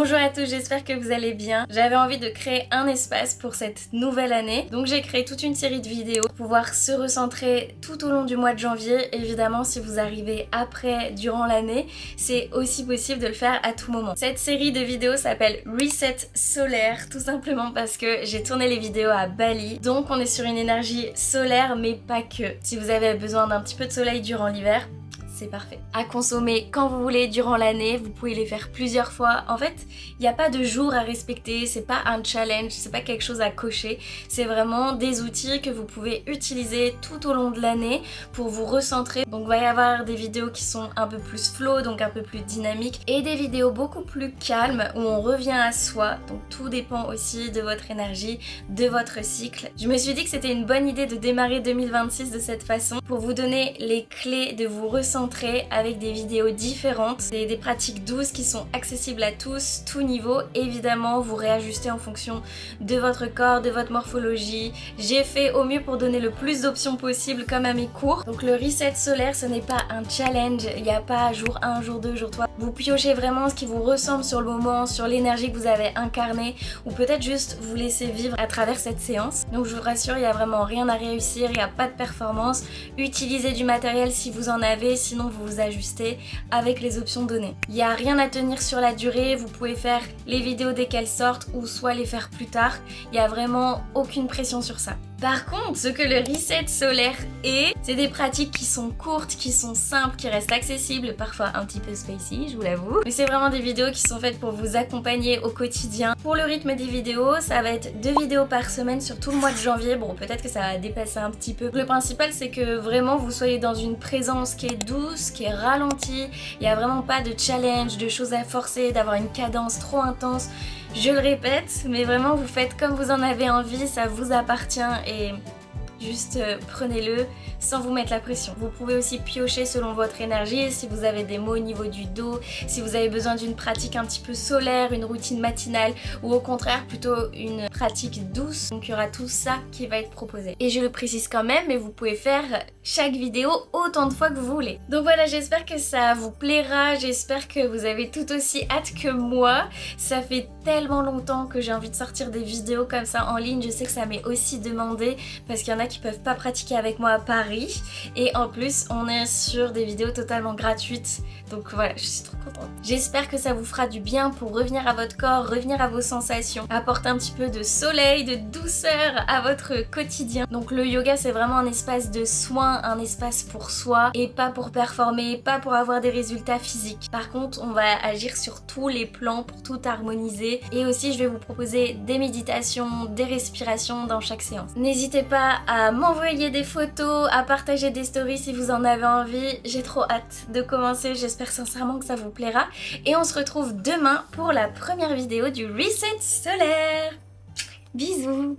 Bonjour à tous, j'espère que vous allez bien. J'avais envie de créer un espace pour cette nouvelle année, donc j'ai créé toute une série de vidéos pour pouvoir se recentrer tout au long du mois de janvier. Évidemment, si vous arrivez après, durant l'année, c'est aussi possible de le faire à tout moment. Cette série de vidéos s'appelle Reset solaire, tout simplement parce que j'ai tourné les vidéos à Bali, donc on est sur une énergie solaire, mais pas que. Si vous avez besoin d'un petit peu de soleil durant l'hiver, c'est parfait. À consommer quand vous voulez durant l'année, vous pouvez les faire plusieurs fois. En fait, il n'y a pas de jour à respecter, c'est pas un challenge, c'est pas quelque chose à cocher. C'est vraiment des outils que vous pouvez utiliser tout au long de l'année pour vous recentrer. Donc il va y avoir des vidéos qui sont un peu plus flow, donc un peu plus dynamiques, et des vidéos beaucoup plus calmes où on revient à soi. Donc tout dépend aussi de votre énergie, de votre cycle. Je me suis dit que c'était une bonne idée de démarrer 2026 de cette façon pour vous donner les clés de vous recentrer avec des vidéos différentes. C'est des pratiques douces qui sont accessibles à tous, tout niveau. Évidemment, vous réajustez en fonction de votre corps, de votre morphologie. J'ai fait au mieux pour donner le plus d'options possible comme à mes cours. Donc le reset solaire, ce n'est pas un challenge. Il n'y a pas jour 1, jour 2, jour 3. Vous piochez vraiment ce qui vous ressemble sur le moment, sur l'énergie que vous avez incarnée, ou peut-être juste vous laisser vivre à travers cette séance. Donc je vous rassure, il n'y a vraiment rien à réussir, il n'y a pas de performance. Utilisez du matériel si vous en avez, sinon vous vous ajustez avec les options données. Il n'y a rien à tenir sur la durée, vous pouvez faire les vidéos dès qu'elles sortent ou soit les faire plus tard. Il n'y a vraiment aucune pression sur ça. Par contre, ce que le reset solaire est, c'est des pratiques qui sont courtes, qui sont simples, qui restent accessibles, parfois un petit peu spacey, je vous l'avoue. Mais c'est vraiment des vidéos qui sont faites pour vous accompagner au quotidien. Pour le rythme des vidéos, ça va être 2 vidéos par semaine sur tout le mois de janvier. Bon, peut-être que ça va dépasser un petit peu. Le principal, c'est que vraiment vous soyez dans une présence qui est douce, qui est ralentie. Il n'y a vraiment pas de challenge, de choses à forcer, d'avoir une cadence trop intense. Je le répète, mais vraiment vous faites comme vous en avez envie, ça vous appartient et juste prenez-le sans vous mettre la pression. Vous pouvez aussi piocher selon votre énergie, si vous avez des maux au niveau du dos, si vous avez besoin d'une pratique un petit peu solaire, une routine matinale ou au contraire plutôt une pratique douce. Donc il y aura tout ça qui va être proposé. Et je le précise quand même, mais vous pouvez faire chaque vidéo autant de fois que vous voulez. Donc voilà, j'espère que ça vous plaira, j'espère que vous avez tout aussi hâte que moi. Ça fait tellement longtemps que j'ai envie de sortir des vidéos comme ça en ligne, je sais que ça m'est aussi demandé parce qu'il y en a qui peuvent pas pratiquer avec moi à Paris. Et en plus, on est sur des vidéos totalement gratuites. Donc voilà, je suis trop contente. J'espère que ça vous fera du bien pour revenir à votre corps, revenir à vos sensations, apporter un petit peu de soleil, de douceur à votre quotidien. Donc le yoga, c'est vraiment un espace de soin, un espace pour soi et pas pour performer, pas pour avoir des résultats physiques. Par contre, on va agir sur tous les plans pour tout harmoniser. Et aussi, je vais vous proposer des méditations, des respirations dans chaque séance. N'hésitez pas à m'envoyer des photos, à partager des stories si vous en avez envie. J'ai trop hâte de commencer, j'espère sincèrement que ça vous plaira. Et on se retrouve demain pour la première vidéo du Reset solaire. Bisous!